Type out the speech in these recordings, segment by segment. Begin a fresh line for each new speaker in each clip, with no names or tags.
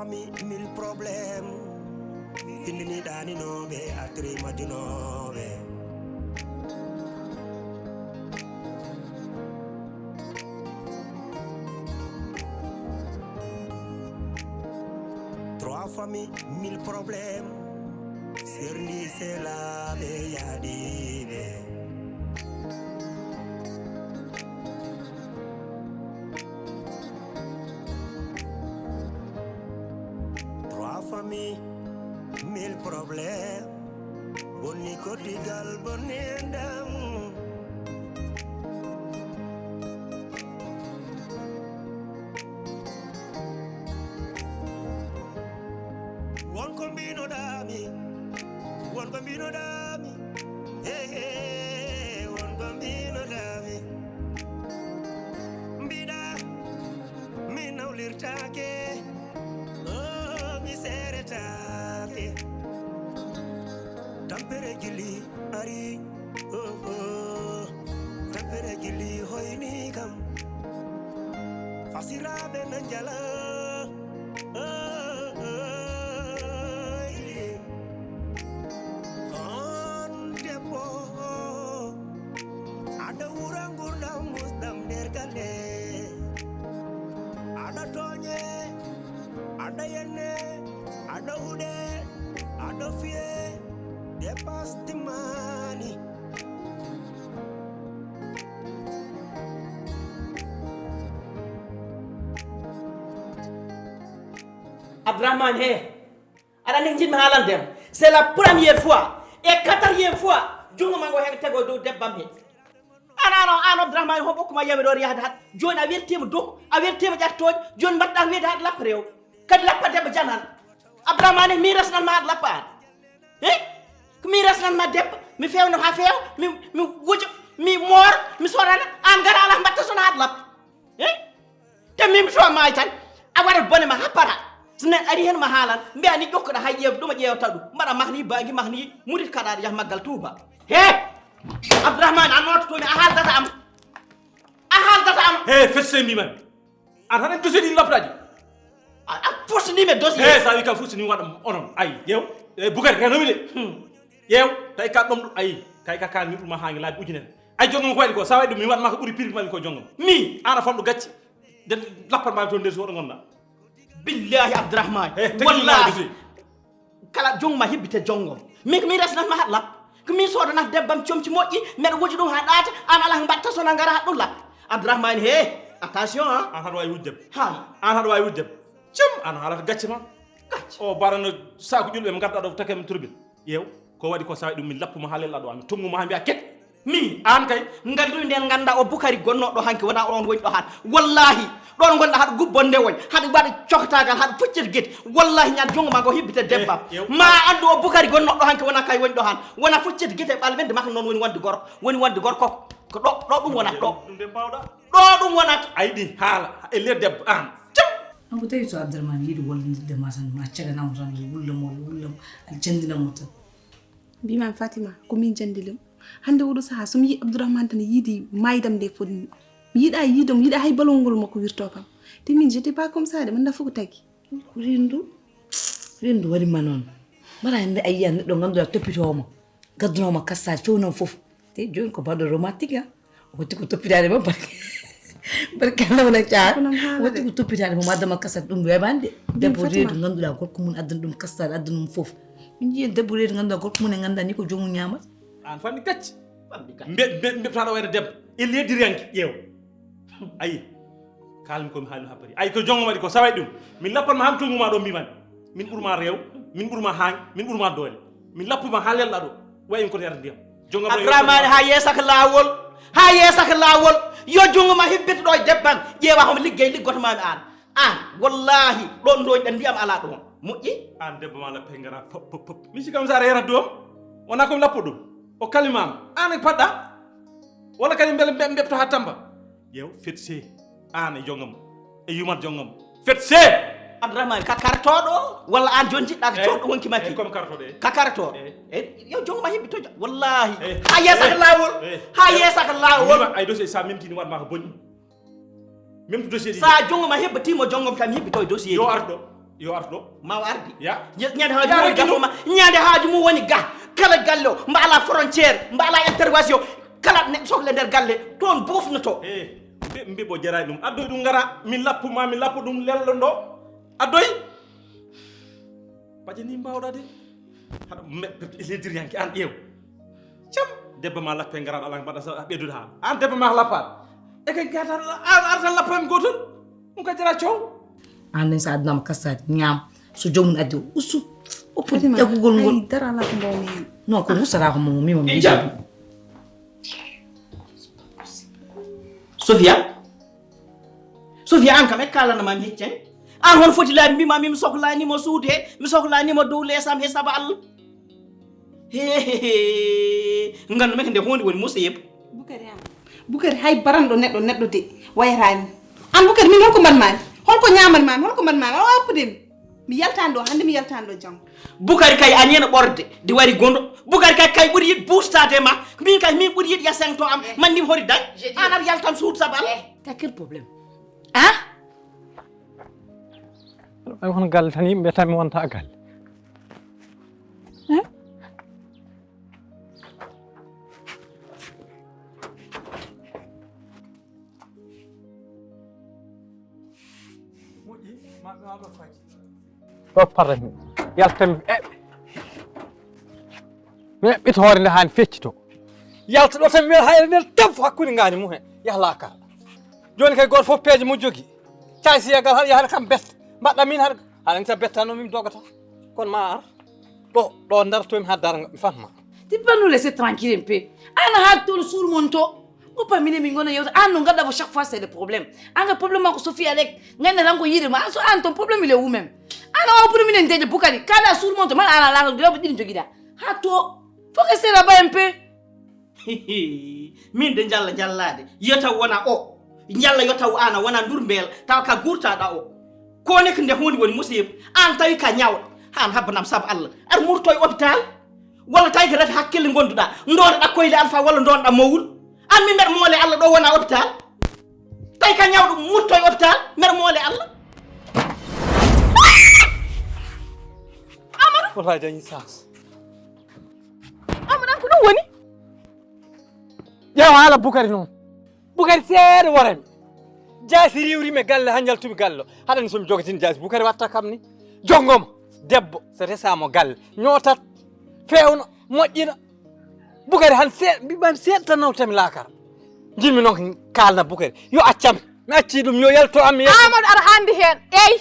familles, mille problèmes. Fini dani nobe, atri majunobe. Trois familles, mille problèmes. Serie, c'est la yadibe. Trois familles, mille problèmes. Boni kotigal, boni endam. One combino dami, one combino dami. Hey, hey, one combino dami. Mbida, mi naulirtake. Oh, mi seretake. Tampere gili ari, oh oh. Tampere gili hoini kam. Fasira benanjala, oh oh. Ili. On depo, ada urangurna musdam dergale, ada tonye, ada yenne, ada ude, ada fie. Dépasse the money.
Abdraman, c'est la première fois et quatrième fois jungo mango hek tego do debbam he ano Abdraman ho bokuma yabe do riya hat joni awertima do awertima jattoj joni badda wede hat lappa rew kadi lappa debba janan Abdraman mi rasnal ma lappa mi rasnan ma debba mi fewno ha few mi wujo mi mor mi sorana an gara ala mbatta sona hat lap te mi so may tan a wara bone ma happata snen ari hen ma halan mbiya ni jokkoda hayyew duma ƴewta ɗum mbaɗa mahni baagi mahni murit kaɗaɗo yah maggal touba Abdourahmane an noto toon a haaldata am
fesse mbiman an haɗen dossier ɗi laptaji
a furtinime dossier
sa wi kam furtini waɗa onon ayi ƴeew Bougari ka nomi de ƴeew tawi ka ɗom ɗum ayi tawi ka kalmi ɗum ma hangi laabi ujunere ay jongom ko waɗi ko sa waɗi ɗum mi waɗma ko ɓuuri prix mami ko jongom mi ana famɗo gacci den lappanmami toon nder so oɗo gonɗa
billahi Abdourahmane wallahi kala jongma hebbite jongom min ko mi resnatma hat lap ko min sodanat debbam comci moƴƴi mbeɗa woji ɗum ha ɗaata an ala mbatta sona gara hat ɗum lap Abdourahmane attention
an haɗa wawi wuddem
ha
an haɗa wawi wuddem cum an haalata gacce ma o barano saku ƴulɓe mo gadduɗa ɗo takeme turbine ƴeew ko waɗi ko sa waɗi ɗum min lappuma ha lelɗa ɗo ami tonguma ha mbiya ket mi an kay
ngandu nden ganda o Boukari gonnoɗo hanke wona on woni ɗo han wallahi ɗon gonɗa haɗa gubbonde woñ haɗa waɗa cohtagal haɗa puccita guete wallahi ñan jongo ma go hebbite debbam ma andu o Boukari gonnoɗo hanke wona kay woni ɗo han wona fuccita guete ɓalɓende makko noon woni wonde gorko ko ɗo ɗum wonata ɗo ɗum wonata
ayɗi haala e nder debbo an
an ko tawi to Abdourahmane yiiɗi wallodide ma tan ma caganamo tan wullamo aɗa jandinamo tan
mbimam Fatima ko min jandilem hande oɗo saaha somi yi Abdourahmane tan yiidi maydam nde fodmi mi yiiɗa yiidamo yiiɗa hay balol ngol makko wirto kam te min j'étais pas comme ça de man nafu ko tagi
rendu waɗima noon mbaɗa hande a yiya neɗɗo ganduɗa toppitoma gaddunoma kassade fewnon foof te joni ko baɗɗo romantique o watti ko toppitade ma barke Allah wona caa watti ko toppitade mo addama kassade ɗum weɓande debbo reedu ganduɗa gorko mum addana ɗum kassade addana mum foof min jiyen debbo reedu ganduɗa gorko mum e ganda ni ko jomum ñamat
an fanni gacci mbeptaɗo wayde debbo e leediriyanke ƴeew ayi kalmi komi haalino happari ayi ko jongo waɗi ko sa waɗi ɗum min lappanma han tonguma ɗo mbimani min ɓuurma reew min ɓuurma haañ min ɓuurma doole min lappuma ha lelɗa ɗo wayimi koto yarda ndiyam
Abdourahmane ha yeesaka lawol yo jongoma hebbita ɗo e debban ƴeewa homo liggotomami an wallahi ɗon doñɗen ndiyam ala ɗon moƴƴi
an debbo ma lappe gara pop mi sikam sa ara yarata doom wona komi lappo ɗum o kalimama an e paɗɗa walla kadi beele mbepto ha tamba ƴeew fetse an e jongam e yumat jongam fetse
Abdourahmane ka kartoɗo walla an joni jiɗɗa ko coɗɗo wonki makki
comme kartoɗo
ka kartoɗo yo jongoma hebbito wallahi ha yeesaka lawol
ay dossier sa memtini watma ko bonni même to dossier
sa jongoma hebbatima jongom kam hebbito e dossier
yo arɗo yo ardo
ma ardi
ya
ñande haaju mo woni gafoma ñande haaju mo woni ga kala galle o mbaala frontière mbaala intervention kala ne sohle nder galle toon bofnoto
mbibo jaray ɗum addoy ɗum ngara min lappu ɗum lello ndo addoy bajani mbawɗa de haɗa lediriyanke an ƴeew cam debbo ma lappe ngaran ala mbaɗa sa ɓeydude haala an debbo ma lappaɗe e kay gata artan lappami gotol ɗum ka jara coow
an sa adnama kassade ñaam so jomum addi usu oppo ƴaggugol ngol
dara ala ko mbawmi hen
non ko wusata ko mo mimo mi
jabi Sofia an kam e kalanama mi heccani an hon foti laabi mbima mi sohlanimo suude mi sohlanimo dow lesam he saabu Allah gandu meke nde hunde woni musayeb
Bukari hay baranɗo neɗɗo de wayatani an Bukari min holko mbaɗmami holko ñamanmami holko mbaɗmami o wappudemi mi yaltani ɗo hande mi yaltani ɗo janggo
Bukari kay a ñena ɓorde di wari gondo Bukari kay ɓuuri yiɗ boostade ma min kay min ɓuuri yiɗ yasengto am mandim hori dañ an aɗa yaltan suudu saabu Allah
t'as quel problème hein
ay won galle tan yimɓe tan mi wonta galle ɗo parami yaltami mi eɓɓita hoore nde hani feccito yalta ɗo tan mi hayre nder debbo hakkude ngani mum he yahlaka joni kay goto fof peeje mo jogui caysiyagal haɗa yahata kam betta mbaɗɗa min haɗa haɗani sa bettano min dogata kono ma ar ɗo dartomi ha darga mi fatma
tu peux nous laisser tranquille un peu ana ha toon suur mon to ko pa mine min gona yewta an no gadda chaque fois c'est le problème anga problème ko Sophie avec ngane tan ko yiri ma so an ton problème il est où même ana o pour mine ndeje Bukari kala suur mon to man ana la do ɗiɗi jogida ha to faut que c'est là-bas un peu
min de jallade yota wona o jalla yota ana wona ndurbel taw ka gurtaɗa o ko nek nde hunde woni musib an tawi ka ñawɗo han habbanam saabu Allah ar murto e hôpital walla tawi ko rete hakkille gonduɗa ndooɗa koyle alpha walla ndooɗa mowul an mi mbeɗa moole Allah ɗo wona hôpital tawi ka ñawɗo murto e hôpital mbeɗa moole Allah
wota dañi sas
amaɗan ko ɗum woni
ƴeewa haala Bukari noon Bukari seeɗa warami jaasi riwrimi galle ha jaltumi galle o haɗani somi jogatini jaasi Bukari watta kam ni jonggoma debbo so resamo galle ñootat fewna moƴƴina Bukari han mbimami seeɗa tan nawtami laakara jinmi noon ko kalna Bukari yo accam mi acci ɗum yo yalto am mi
Amadou aɗa handi hen eyyi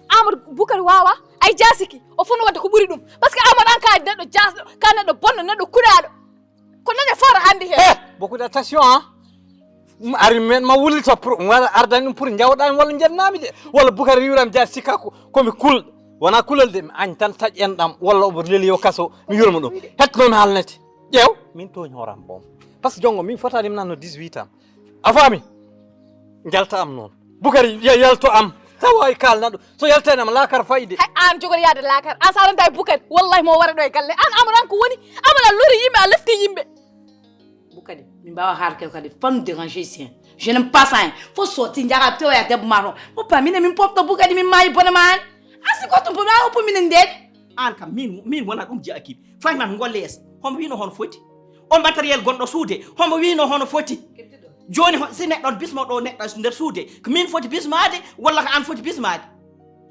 Amadou Bukari wawa ay jasiki o fonno wadde ko ɓuuri ɗum par ce que Amadou an ka neɗɗo jasɗo ka neɗɗo bonɗo neɗɗo kuɗaɗo ko nane fora handi hen
beaucoup d'attention ari men ma wullita pour wala ardani ɗum pour jawɗani walla jennami de walla Bukari riwrami jaasi sikka komi kulɗo wona kulol de mi añ tan taƴƴenɗam walla omo leeli yo kaso mi yurma ɗum hettonomi haalnete ƴeew min toñi horam boom par ce que jongo min fotani mi nanno 18 ans a faami jalta am noon Bukari yalto am tawa kalna ɗum so yaltanama laakar fayde
hay an jogori yaade laakar an sa renta e Bukari wallahi mo wara ɗo e galle an Amadou an ko woni Amadou a lori yimɓe a lefti yimɓe
Bukari min bawa har quelque chose pas nous déranger ici je n'aime pas ça faut sortir njara to ya debbo marron ko pa mine min popto Bukari min mayi bona man asi ko to bona ko mine ndede
an kam min wona ɗum jiaki fayman golles homo wino hono foti on matériel gonɗo suude homo wino hono foti joni si neɗɗo bismo ɗo neɗɗo nder suude ko min foti bismade walla ko an foti bismade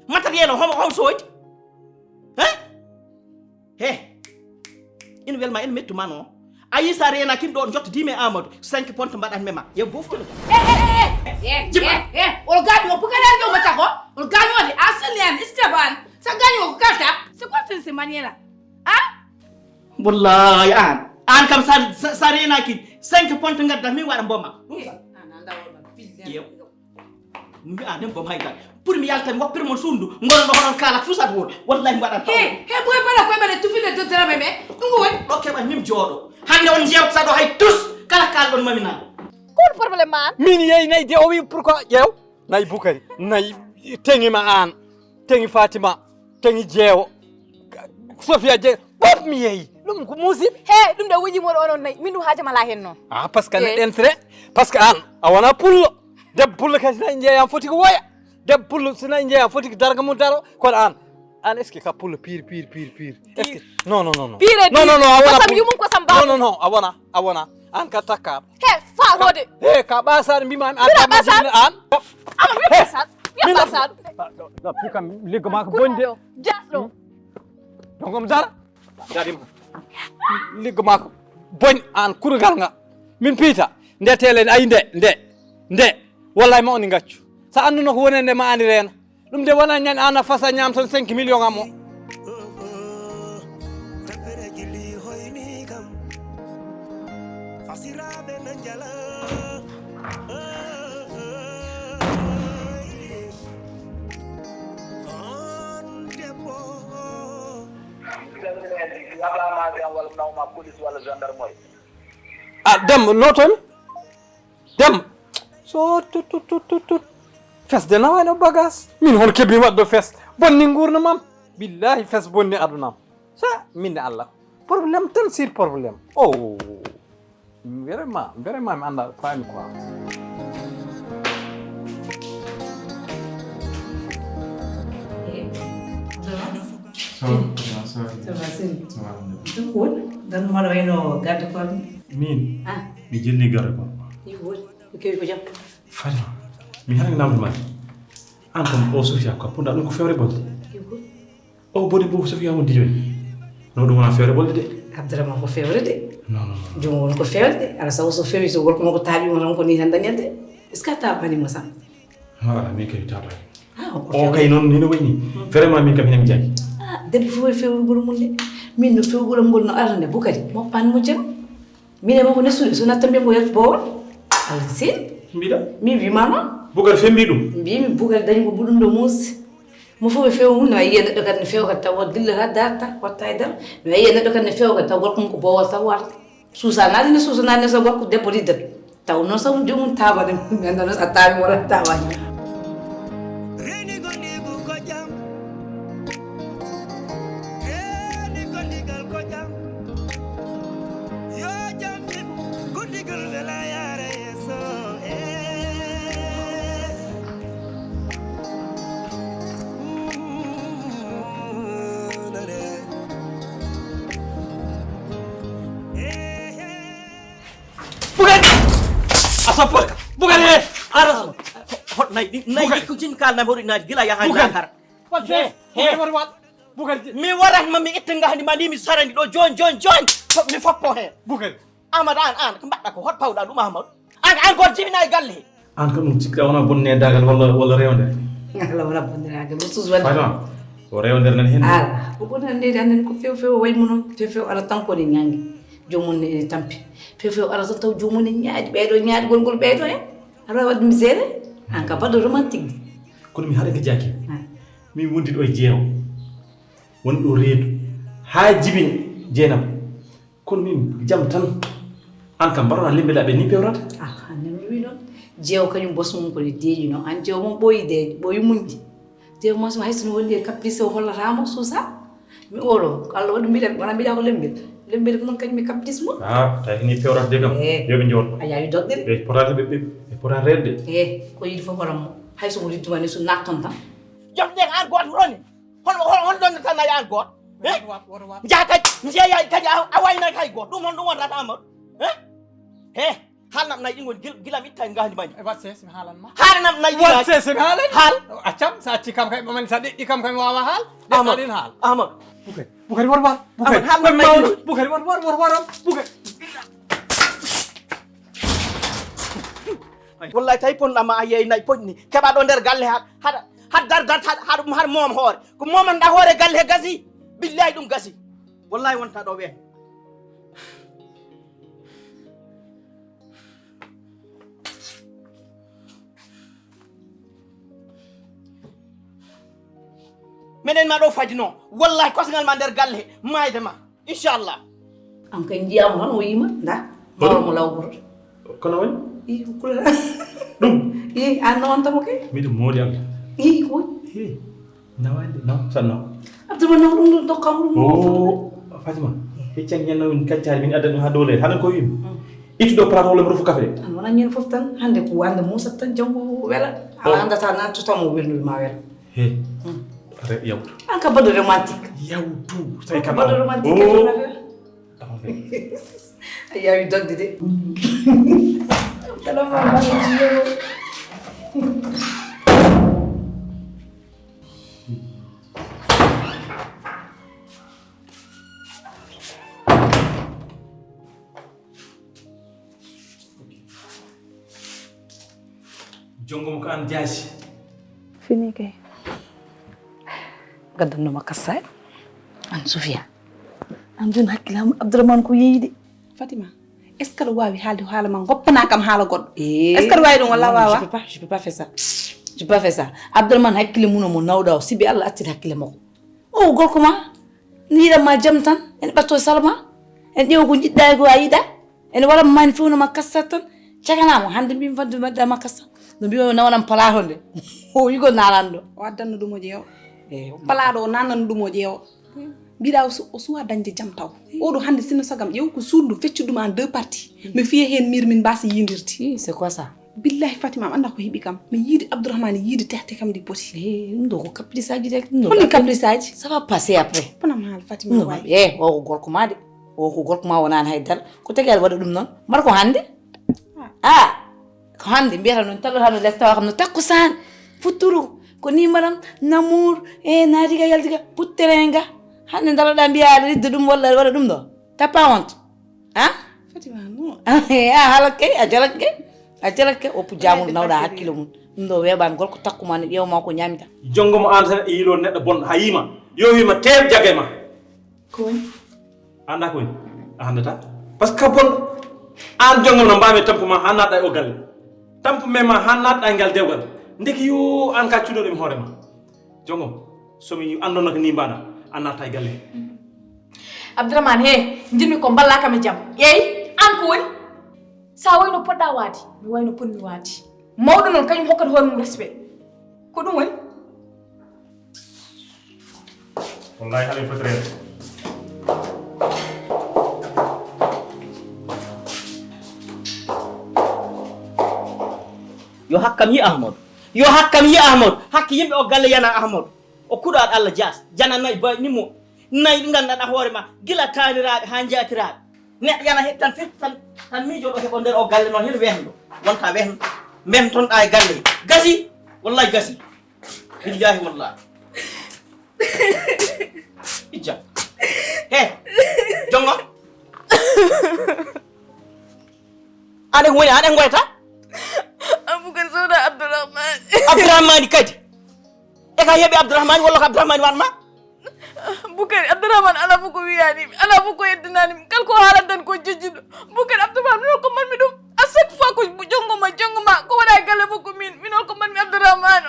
matériel o homo soodi he ina welma ina mettuma non ayi sa rena kim ɗo jottodimi e Amadou 5 ponto mbaɗat mema yo boftude
o gañi o Bukari an jomata ko o gañi ode a selian istaban sa gañi o ko kalta c'est quoi cette manière là
wallahi an kam sa renaki 5 ponto gadda min waɗa mboma yew mi anen bom haygal pour mi yalta mi woppir mon sundu ngono ɗo honon kala fusat won wallahi mi waɗat
he boy bala koy bale tufile to tera meme ɗum woni
ɗo keɓa min jooɗo hande on jewtata ɗo hay tous kala kalɗon mami nan
kon probléme ma an
min yeyi nayi de o wi pourquoi ƴeew nayi Bukari nayi teŋima an teŋi Fatima teŋi Jeewo Sofia Jeewo fof mi yeeyi ɗum ko musiɓe
he ɗum de wujimoɗo onon nayyi min ɗum haajama ala hen noon
par ce que neɗɗo entré par ce que an a wona pullo debbo pullo kasi nayi jeeyam foti ko woya debbo pullo sina jeeya foti ko darga mum daro kono an est ce que ka pullo pire est ce que non
pire
non
kosam yumum kosam ba
non a wona an ka takka
he faarode
he ka ɓasade mbima an
ama mi ɓasade
fi kam liggo ma ko bonde o
jasɗo
dongom dara darima liggo ma ko boñ an kurugal nga min piita nde tele ayi nde wallahi ma oni gaccu sa anduno ko woni nde ma andi reena ɗum de wona ñan ana fasa ñam ton 5 millions am o dem noton dem so tut fesde nawano bagage min hon kebi waddo fes bonni gurna mam billahi fes bonni adunam sa minne Allah problème tan sur problème oh vraiment mi anda fami quoi
dan ma wayno gadde ko
min mi jelli gara ko
ko jam
Fatima mi haɗa namdo ma an kam o Sofia ko punda ɗum ko fewre bolde o bodi bo Sofia mo dijoy no ɗum wona fewre bolde de
Abdourahmane ko fewre de
non
jom won ko fewre de ala sawo so fewi so gorko mako taaɓi mo tan ko ni tan dañande est ce que a taɓanimo sam
ala min kay taɓani o kay noon ni no wayni vraiment min kam hinami jaaki
debbo fof e fewrugol mum de min no fewgolom ngol no arande Boukary moppani mo jam min e mako nessude so natta mbiyamo yalti bowol ala seen
mbiɗa
min wima noon
Boukary fembi ɗum
mbimi Boukary dañi ko ɓuɗum ɗo muusi mo fof e fewo mum no wayi yiye neɗɗo kadi ne fewka taw dillata darta watta e dara mi wayi yiye neɗɗo kadi ne fewka taw gorko mum ko bowol taw warta suusanade ne suusanade so gorko debbo riddat taw noon sabu jomum taɓade mi anda noon so a tawi mo wala tawañi
Boukary ara hot nayi ko jin kalna hoɗi naji gila yaha dakar mi waratma mi itta ngahdi ma ndi mi sarani ɗo joni mi foppo hen
Boukary
Amadou an ko mbaɗɗa ko hot pawɗa ɗum Amadou an goto jibina e galle he
an kam ɗum cikka wona bonne dagal walla rewde
ala wona bonniragal mo sus wani
Fatima o rewdere nan hen
ala ko bonande anden ko few waymu noon few ala tan ko ni ñangi jomum ne tampi few ala tan taw jomum ne ñaadi ɓeeɗo ñaadi gongol ɓeeɗo en aɗa wadde misére an ka baɗɗo romantique de
kono mi haɗa ko jaaki min wondi ɗo e jeewo woni ɗo reedu ha jibini jeenam kono min jam tan an kam mbaɗona lembelaɓe ni pewrata
hande mi wi noon jeewo kañum bos mum kone deeƴi noon an jeewo mum ɓooyi deeƴi ɓooyi muñde jeewo ma soma haysono wondi e caprice o hollatamo suusa mi oɗo ko Allah waɗi mbiɗa wona mbiɗa ko lembel ko noon kañum e caprice mum
tawi ni pewrata de kam yoɓe jewto
a yawi dogɗere
ɓe potata ɓe potata redde
ko yiɗi fof hoɗon mo haysomo ridduma ni so natton tan
jofde an goto ɗoni hon ɗon tan nayi an goto jaa kadi jeeya kadi a waynaki hay goto ɗum wonrata Amadou he haalnam nayi ɗi goni gila mi itta gahdi maji haalanam nayi haal
accam sa acci kam kay ɓamani sa ɗeɗɗi kam kay mi wawa haal ɗeɗɗaɗin haal
Amadou
Boukary war Boukary Boukary
wallahi tawi ponɗama a yeeyi nayi poƴni keɓa ɗo nder galle haɗa dardat haɗa moom hoore ko momanɗa hoore galle he gasi billahi ɗum gasi wallahi wonta ɗo weehe minen ma ɗo faji noon wallahi kosgal ma nder galle he mayde ma inchallah
an kay jiyama tan o yima nda mawmo lawgoto
kono woni
i kula
ɗum
i an nawantamo kay
miɗo moodi Allah
i ko woni
nawande naw tan naw
Abdourahmane naw ɗum ɗum dokkam ɗum
Fatima heccan ñanno min kaccari min adda ɗum ha dow leydi haɗa ko wimi ittuɗo plateau walla mi rufu café
an wona ñen foof tan hande ko wande musat tan janggo wela ala andata nan tutamo welnude ma wela
he re yawtu
an ka bado romantique
yawtu say kam
bado romantique ko na wela ayawi dogde de tala ma ba
jongom ko an jaasi
fini kay
gaddanno makka say an Sofia an joni hakkilam Abdourahmane ko yeeyide
Fatima est ce que wawi haalde haala ma goppana kam haala goddo est ce que wawi dum wala wawa
je peux pas faire ça je peux pas faire ça Abdourahmane hakkile muno mo nawda sibi Allah attiri hakkile mako o gorko ma ni ma jam tan en batto salma en ƴeew ko jidda ko ayida en wala man fiwno makka tan caganamo hande mbimi fadde madda makka no mbiyo nawanam pala honde o yigo nalando
o addanno dum o jeewo pala do nanan dum o jeewo bida o suwa dañde jam taw o do hande sino sagam ƴeew ko suudu feccu dum en deux parties mi fiye hen mirmin basi yindirti
c'est quoi ça
billahi Fatima anda ko hebi kam mi yidi Abdourahmane yidi tehte kam di poti
ndo ko caprice ji rek ndo
ko caprice ji
ça va passer après
pana mal Fatima
way o ko gorko ma de o ko gorko ma wonani haydar ko tegal wada dum non mar ko hande ko hande mbiyata non talo hano lesta xam no takkusan futuru ko ni maram namour naadiga yaldiga putterenga hande daloda mbiya ridde dum walla wada dum do tapa honte
Fatima non
halake a jalake o pu jamul nawda hakkilo mum dum do weban gorko takkuma ne ƴeew ma ko nyamita
jongomo an tan e yilo neddo bon ha yima yo wima teeb jage ma
ko woni
anda ko woni a handata parce que bon an jongom no mbami tampuma hannada o galle tampu mema hannada ngal dewgal ndeki yo an ka cuudo dem hoore ma jongom somi andono ko ni mbada annata galle
Abdourahmane he jinmi ko balla kam jam yeyi an ko woni sa wayno podda waadi mi wayno ponni waadi mawdo non kanyum hokkat hoore mum respect ko dum woni
wallahi hali fotre
yo hakkam yi Ahmad yo hakkam yi Ahmad hakki yimbe o galle yana Ahmad o kuɗaɗo Allah jas jana nayi ba nimo nayi gandanɗa hoore ma gila taniraɓe ha jatiraɓe neɗɗo yana hettan fet tan miijoɗo heɓo nder o galle noon hen wehno wonta wehno memtonɗa e galle gasi wallahi gasi billahi wallahi ijja he jongo aɗen woni aɗen goyta
abukan soda
Abdourahmane kadi e ka heɓi Abdourahmane walla ko Abdourahmane wanma
Bukari Abdourahmane ala fuko wiyani ala fuko yeddinani kal ko haalantan ko jejjuɗo Bukari Abdourahmane minol ko manmi ɗum à chaque fois ko jongoma ko waɗa galle fof ko minol ko manmi Abdourahmane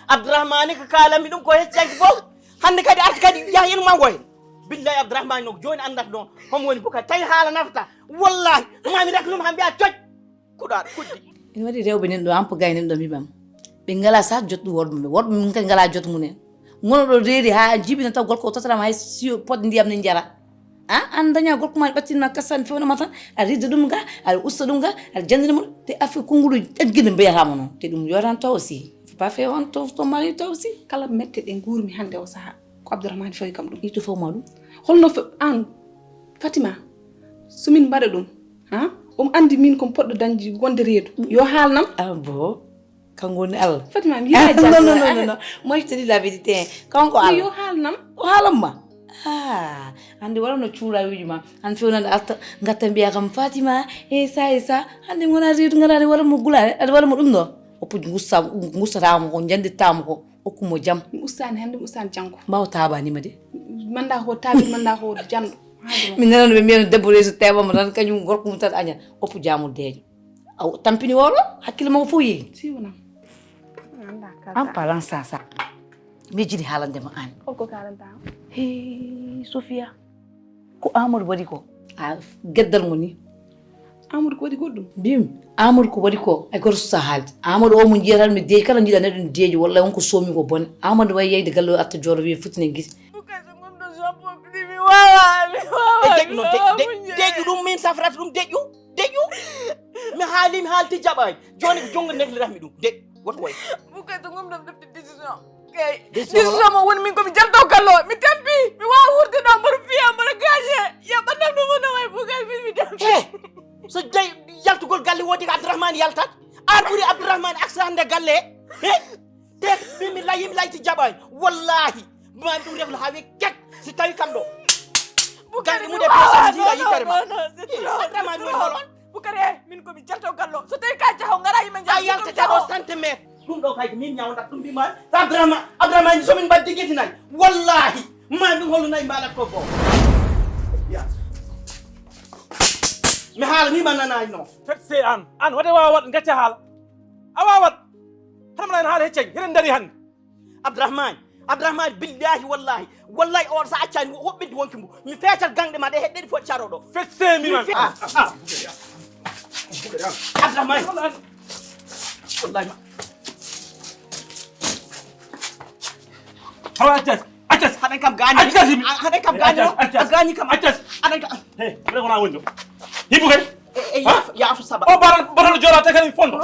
Abdourahmane ko kalanmi ɗum ko heccanki fof hande kadi arta kadi yaha yenuma ngoyen billahi Abdourahmane no joni andata ɗon homo woni Bukari tawi haala nafata wallahi mami rek ɗum ha mbiya coƴ kuɗaɗo kuɗɗi
ina waɗi rewɓe nen ɗo ampo gaynen ɗo mbimam ɓe ngala sa jotɗu worɓe min kadi ngala jot munen ngono ɗo reedi ha jibina taw gorko o totatama hay siyo podde ndiyam ne jara an daña gorko ma ɓattinma kassani fewnama tan aɗa ridda ɗum ga aɗa usta ɗum ga aɗa jandina mo te affaire konngulu ɗaggide mbiyatama noon te ɗum yoranta aussi faut pas faire on to mari to aussi
kala mette ɗe guurmi hande o saaha ko Abdourahmane fawi kam ɗum
ito fawma ɗum
holno an Fatima somin mbaɗa ɗum andi min komi poɗɗo dañde wonde reedu yo haalnam
bo kanko woni Allah
Fatima mi yiɗa
non moi je te dis la vérité kanko Allah
yo haalnam
o haalanma hande wala no cuurawiiji ma han fewnande alta gatta mbiya kam Fatima e sa hande gona reedu ngarade wala mo gulade aɗa wala mo ɗum ɗo oppu gustatamo ko jandittamo ko hokkumo jaam
mi ustani hande mi ustani janggo
mbawa tabanima de
manda ko tabir manda ko janɗo
min nanano ɓe mbiyano debbo reeso tebama tan kañum gorko mum tan añat oppu jamude deejo aw tampini wolo hakkille makko fof yeehi
siwonam
en parlant ça mi jiɗi haalandema an
holko kalantama
Sofia ko Amadou waɗi ko a geddal mo ni
Amadou ko waɗi goɗɗum
mbimi Amadou ko waɗi ko ay goto susa haalde Amadou o mo jiyatan mi deeji kala jiiɗa neɗɗo ne deeji walla wonko soomi ko bone Amadou way yeyde galle o arta jooɗo wiye futtine guite
deƴƴu noon deƴƴu ɗum min safrata ɗum deƴƴu mi haalti jaɓaani joni ko jongo nekliratmi ɗum de woto way
Bukar to ngom dam defte décision kay décision mo woni min ko mi jalto gallo mi tempi mi wa wurde ɗo mbaɗa fiya mbaɗa gaaje ya ɓannam ɗum wona way Bukar mi tempi
so jey yaltugol galle wodi ko Abdourahmane yaltat an ɓuri Abdourahmane accé hande galle te mi layti jaɓaani wallahi ma ɗum refla ha wi kek si tawi kam ɗo
Bukar
mu de personne jiiɗa yitere ma
Abdourahmane woni holon Bukar min ko mi jalto gallo so tawi ka jaho ngara yimɓe
a yaltata ɗo centimètre ɗum ɗo kay ko min ñawdat ɗum mbimani Abdourahmane somin mbaddi guetinayi wallahi ma ɗum hollunayi mbaɗat ko goo mi haalanima nanayi noon
fet se an wade wawat gacca haala a wawat tanmana haala heccani heɗen daari hannde Abdourahmane billahi wallahi on sa accani hoɓɓidde wonki mbo mi feetat gangɗe ma ɗe heɗɗeɗi foti caroɗo fet se mima Abdourahmane wallahi hawa accas haɗen kam gañi kam accas aɗen kam mbiɗa wona wonjo himɓu kay yaafu saba o batano joɗa te kadi fondo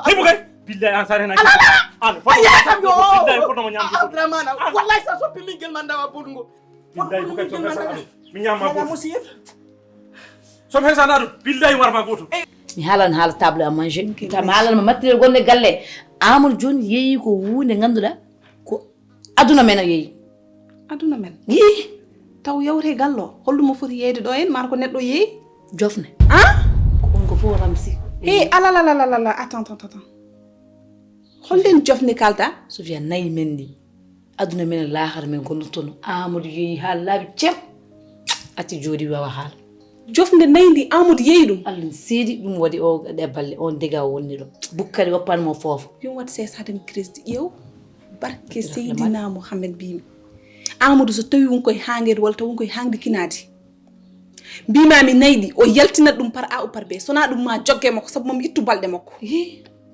himɓu kay billahi an sare henaki billahi fotomo ñamde
Abdourahmane wallahi sa soppi min gel man dawa boɗugo
billahi bukay so hesa aɗum mi ñamma goto somi hesani aɗum billahi warma goto
mi haalan haala table à manger ta mi haalanma matériel gonɗe galle Amadou joni yeeyi ko hunde ganduɗa ko aduna men o yeeyi
aduna men
yi
taw yawte gallo hollumo foti yeyde ɗo en mara ko neɗɗo yeeyi
jofne ko on ko fof ramsi
alalalala attends holden jofne kalta
Sofia nayi men ndi aduna men lahara men gonnotono Amadou yeeyi haala laaɓi ceem atti jooɗi wawa haala
jofnde nayi ndi Amadou yeeyi ɗum
Allah seedi ɗum waɗi o ɗe balle on dega wonni ɗo bukkari woppanmo foofa
yum wat sesade mi crédit ƴeew barke Seydina Mouhamed mbimi Amadou so tawi wonkoye hangede walla taw wonkoye hangde kinadi mbimami nayi ɗi o yaltinat ɗum par A ou par B sona ɗum ma jogge makko saabu mami ittu balɗe makko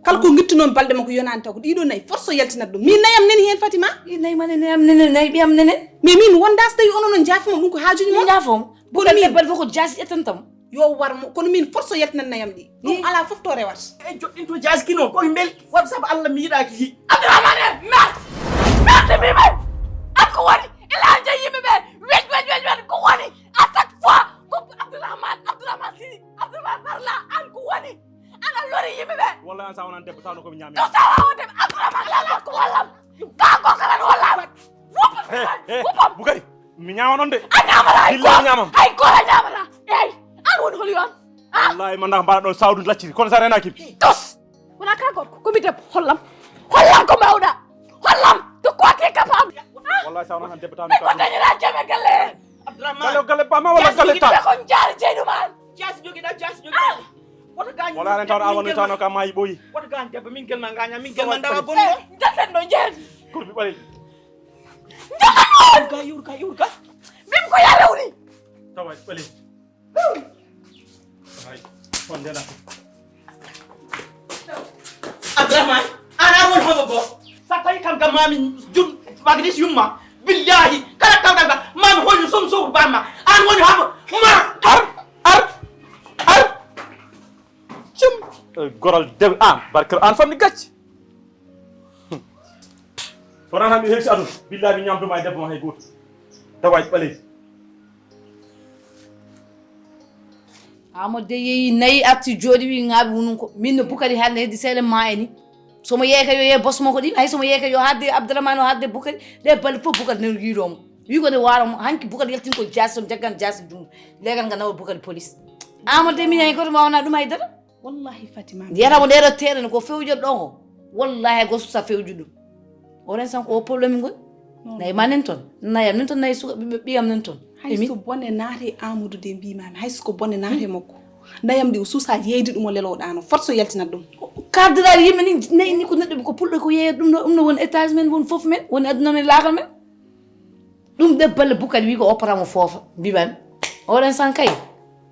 kala ko guittunomi balɗe makko yonani taw ko ɗiɗo nayi force o yaltinat ɗum min nayam neni hen Fatima
nayi mane nayam nenen nayi ɓiyam nenen
mais min wonda so tawi ononon jaafima ɗum ko hajuji mo
jaafom boɗo min baɗi fof ko jaasi ƴettantam
yo warmo kono min force o yaltinat nayam ɗi ɗum ala fof to rewat
joɗɗinto jaasi kino koye bel waɗa saabu Allah mi yiɗaki yi
Abdourahmane merci mimay an ko woni ila jey yimɓe ɓe wej ko woni à chaque fois ko Abdourahmane si Abdourahmane parla an ko woni ana lori yimɓe ɓe
wallahi an sa wonan debbo tawno komi ñaami
to tawa o debbo Abdourahmane lala ko wallam ka ko kalan wallam wupam
Bukari mi ñaama noon de
a ñamata hay goto ñamata eyyi an woni holi on
wallahi man naka mbaɗa ɗo sawdu lacciri kono sa renakimi
tos wona ka gorko komi debbo hollam ko mawɗa hollam to kote capable
wallahi sa wonan tan debbo tawno
ko dañira jame galle
Abdourahmane
galle bama walla galle tan
ko jaari jeynuman
jaasi joguiɗa woto gañ
wala nen tawno an woni tawno kam mayi ɓooyi
woto gañ debbo min gel ma gaña min gel ma dawa bonno
jaten ɗo jeen
kono mi ɓalel
yurka
min ko ya rewni
tawa ɓalel ay on ndeɗa
Abdourahmane ana won homo bo sa tawi kam gam mami jum magdis yumma billahi kala tawɗaga mami hoñu som sowu bamma an woni homo ma ar
cim goral dew an barkere an famni gacci wonan han mi helsi aduna billahi mi ñamduma e debbo ma hay goto tawaji ɓaleji
Amadou de yeeyi nayi arti jooɗi wi ŋaaɓi wonum ko min no Bukari haalde heddi seeɗa ma eni somo yeeka yo yee bosmo ko ɗi hay somo yeeka yo hadde Abdourahmane o hadde Bukari ɗe balle fof Bukari nen yiiɗomo wi ko nde waaramo hanki Bukari yaltini ko jaasi somo jaggan jaasi jungo legal ngal nawa Bukari police Amadou de min hay goto wawna ɗum haydara
wallahi Fatima
ndiyatamo ɗeɗo teɗene ko fewjoɗo ɗon ko wallahi hay goto sa fewju ɗum oren sanko o probléme ngol nayi ma nen toon nayam nen toon nayi suka ɓiyam nen toon
hayso bone naate Amadou de mbimami hayso bone naate makko nayam ndi o suusa yeydi ɗum o leloɗano force o yaltinat ɗum
kardiraɗo yimɓe ni nayi ni ko neɗɗo ko pulɗo ko yeeyat ɗum ɗo woni étage men woni foof men woni aduna men laakal men ɗum ɗe balle Bukari wi ko opparamo foofa mbimami oɗen san kay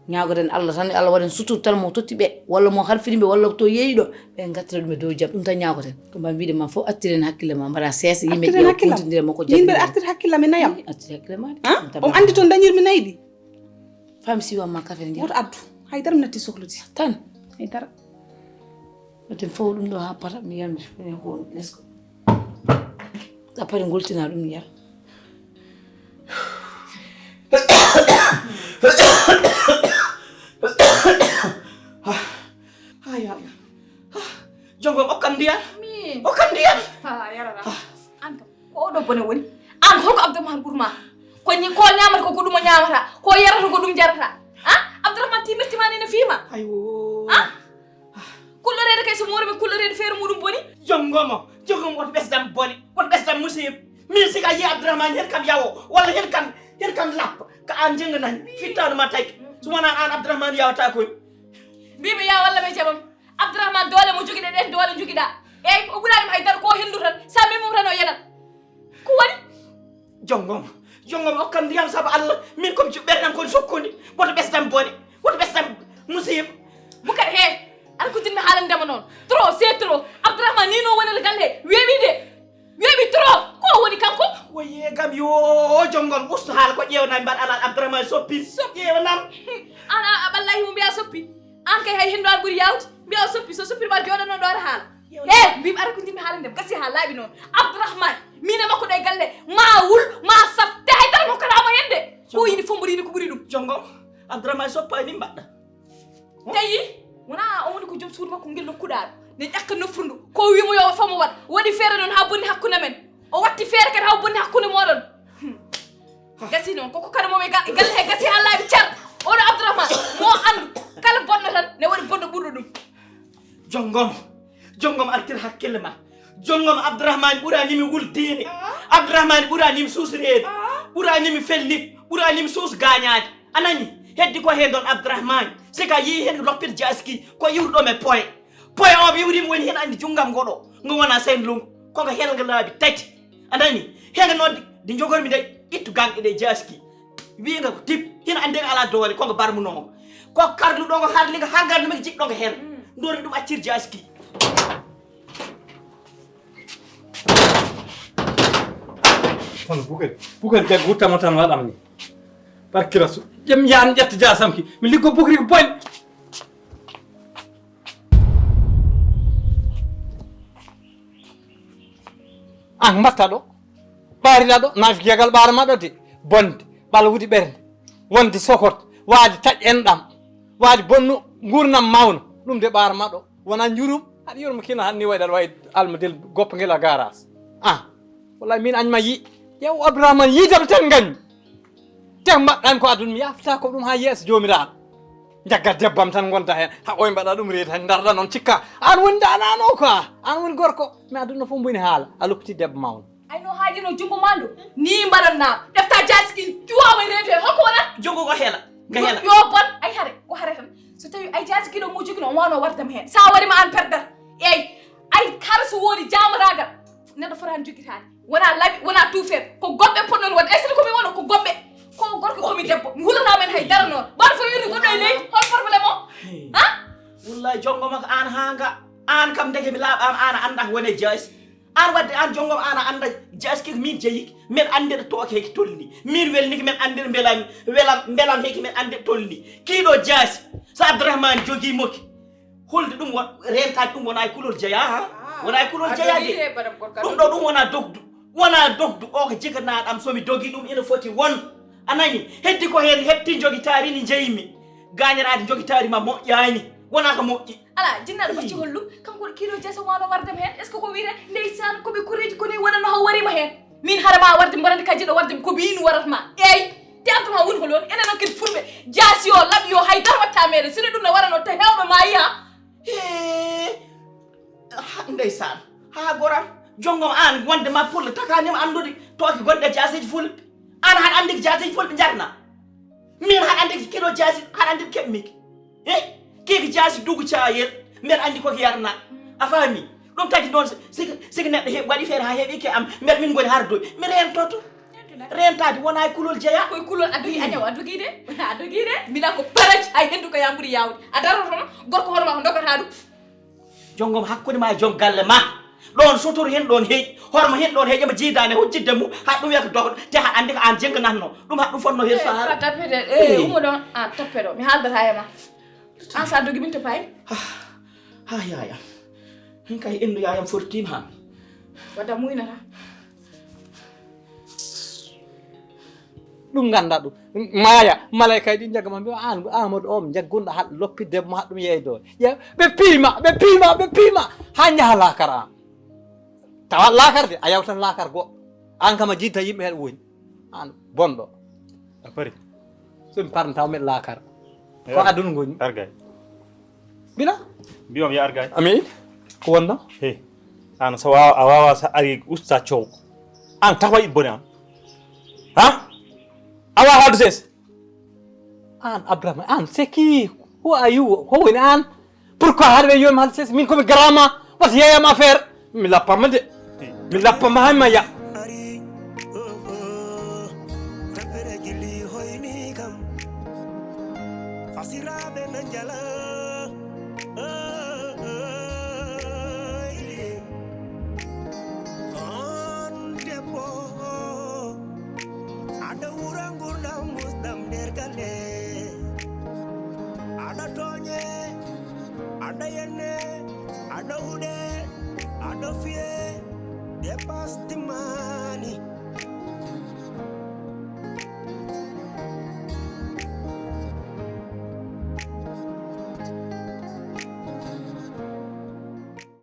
ñagoten Allah tan Allah waɗen sutur tan mo totti ɓe walla mo harfiriɓe walla to yeeyiɗo ɓe gattira ɗum e dow jaam ɗum tan ñagoten ko mbami wiide ma fof attiren hakkille ma mbaɗa seesa yimɓe ƴeew kuntidire makko
min mbeɗa artira hakkille mi nayam
attire hakkille ma
omo andi toon dañirmi nayi ɗi
fami siwanma kafe ndiyam
woto addu haydara mi natti sohlude
tan
ay dara
Wati faw ɗum ɗo ha pata mi yiyam fini ko lesko après goltina ɗum yar
jongo okkan ndiyam
mi
okkan ndiyam
ha yarara an kam ko ɗo bone woni an holko Abdourahmane ɓurma ko ñamata ko ɗum o ñamata ko yarata ko ɗum jarata Abdourahmane timirtimani no fiima
aywo
kullorede kay so morimi kullorede feere muɗum boni
jongomo woto ɓesdam bone woto ɓesdam musibe min sika yi Abdourahmane hen kam yawo walla hen kam lappa ko an jenganani fittaɗuma tagui so wona an Abdourahmane yawata koye
mbimi ya walla ɓe jaɓam Abdourahmane doole mo joguiɗe ɗen doole joguiɗa eyyi o ɓuranima haydara ko hendu tan sa mimum tan o yenat ko waɗi
jongomo okkan ndiyam saabu Allah min komi ɓerɗam koye sokkude woto ɓesdam bone woto ɓesdam musibe
Boucar he aɗa kutinmi haalandema noon trop c'est trop Abdourahmane ni no wonel galle weeɓi de weeɓi trop ko woni kanko
woye gam yo jongom usto haala ko ƴewnami mbaɗa ala Abdourahmane soppi ƴewnam
an a ɓallahi mo mbiya soppi an kay hay hendo an ɓuuri yawde mbiya o soppi so soppirma joɗano ɗo aɗa haala e mbimi aɗa kutinmi haalandem gasi ha laaɓi noon Abdourahmane min e makko ɗo e galle ma wul ma saf te haydara mo hokkatama hende ko yini fombodini ko ɓuuri ɗum
jongom Abdourahmane soppani ni mbaɗɗa
tayi wona o woni ko joom suudu makko ngel nokkuɗaɗo ne ƴakka nofrudu ko wimo yo famo wat waɗi feere noon ha bonni hakkude men o watti feere kadi ha bonni hakkude moɗon gasi noon koko kada momi galle he gasi ha laaɓi car oɗo Abdourahmane mo andu kala bonɗo tan ne waɗi bonɗo ɓurɗo ɗum
jongom artir hakkille ma jongom Abdourahmane ɓuranimi wuldede Abdourahmane ɓuranimi susrede ɓuranimi fellit ɓuranimi suus gañade anani heddi ko hen ɗon Abdourahmane sika yi hen loppir jaski ko iwruɗo me poye o wiwrimi woni hen andi junggam ngoɗo ngo wona sen lungu koko helga laabi tati anani henga noon de jogormi de ittu ganɗe ɗe jaski wiga ko tip hina ande ala doole kongo barmunomo ko karluɗo ngo harliga ha gardumi jiɗɗo ngo hen dori ɗum accir jaski
kono Boucar jag wuttama tan waɗam ni barki rasul ƴem yan ƴetta jasamki mi liggo Boukari ko boyɗ an mbatta ɗo ɓaariɗa ɗo nafikiyagal ɓaara ma ɗo de bonde ɓala wuudi ɓernde wonde sokorte waade taƴ enɗam waade bonnu gurnam mawno ɗum de ɓaara ma ɗo wona jurum aɗa yurma kina hanni waɗi aɗa wawi almadel goppa ngel a garage wallahi min añma yi ƴew Abdourahmane yiidam tan gañmi te mbaɗɗami ko aduna mi yaftata ko ɗum ha yeeso jomiraɗo jaggat debbam tan gonta hen ha ɓoye mbaɗa ɗum reedi tan darɗa noon cikka an woni danano quoi an woni gorko mi aduna fof mboni haala a loppiti debbo mawno
ayno haajino jumbo mando ni mbaɗannama defta jaskin cuwama reedu he holko wonat
jongo ko heela nga heela
yo bon ay hare ko hare tan so tawi ay jaskiɗo mo jogino on wano wardam hen sa warima an perdata eyyi ay kala so woni jamaragal neɗɗo fotani joguitade wona laaɓi wona tuufere ko goɓɓe poɗɗon wadde ay sino komi wono ko goɓɓe ko gorko komi debbo mi hulanama en hay dara noon ɓaɗa fo yirde goɗɗo e leydi hol probléme o
wallahi jongoma ko an hanga an kam deke mi laaɓama an a anda wone jasi an wadde an jongoma an a anda jaski ko min jeyiki min andira tooke heki tolni min welniki min andira belam heki min andira tolni kiiɗo jasi so Abdourahmane jogui moki holde ɗum rentade ɗum wona e kulol jeeya ha wona e kulol jeeyade ɗum ɗo ɗum wona dogdu o ko jiganaɗam somi dogi ɗum ina foti won anani heddi ko hen heɓti jogitari ni jeyimi gañirade jogitari ma moƴƴani wona ko moƴƴi
ala jinnaɗo bacci hollum kanko kilo jesa wano wardem hen est ce que ko wiite ndeysan koɓe kureji koni wonano haw warima hen min harama warde mbarande kajjiɗo warde ko biyini waratma eyyi te Abdourahmane woni ko lon enen on kadi fulɓe jaasi yo laaɓi yo haydara watta meɗen sino ɗum ne warano te hewɓe ma yi
ha ndeysan ha goram jongom an wonde ma pulle takanima andude tooke gonɗe jasiji fulɓe an haɗa andi ko jasiji fulɓe jarna min haɗa andi kilo jasi haɗa andi keɓmiki kiki jasi dugu cayel mbeɗa andi koko yarna a faami ɗum tagi noon sigi neɗɗo waɗi feere ha heeɓi ke am mbeɗa min goni hardoy mi rentoto rentade wona e kulol jeeya
koye kulol adogi añaw adogi de mbina ko paraji hay hendu ko yamɓuuri yawde a darotono gorko hono ma ko dogata ɗum
jongom hakkude ma e joom galle ma ɗon sotoro hen ɗon heeƴi hormo hen ɗon heeƴama jiidani hojjidde mum ha ɗum wiya ko dogoɗo te ha andi ko an jengganatno ɗum haɗum fonno hen so haala
tappete umo ɗon toppe ɗo mi haaldata e ma
an sa dogi min to pay
ha yayam hin kay endu yayam fortim ha
wada muynata
ɗum ganda ɗum maya malaika ɗi jagama mbi an amadou o jaggunɗo haɗa loppide mo haɗum yeydo ƴeew ɓe piima ha jaaha lakar an tawa lakar de a yawtan lakar goɗɗo an kam a jidta yimɓe hen woni an bonɗo
a pari
somi parno taw meɗe lakar ko aduna goni
argay
bila
mbiyom ya argay
ami ko wonno
he an so a wawa sa ari usta coow an tawa ibbone am ha awa haaldu ses
an abrahama an c'est qui who are you ho woni an pourquoi haɗa ɓe yomi haaldu ses min komi grama wata yeyam affaire mi lappama de mi lappama hamma ya
ari tampere gilli hoyni kam fasiraɓe nan jala on debbo ada wura gurdam musdam nder galle ada toñe ada yenne ada huɗe ada fiye dépasse tima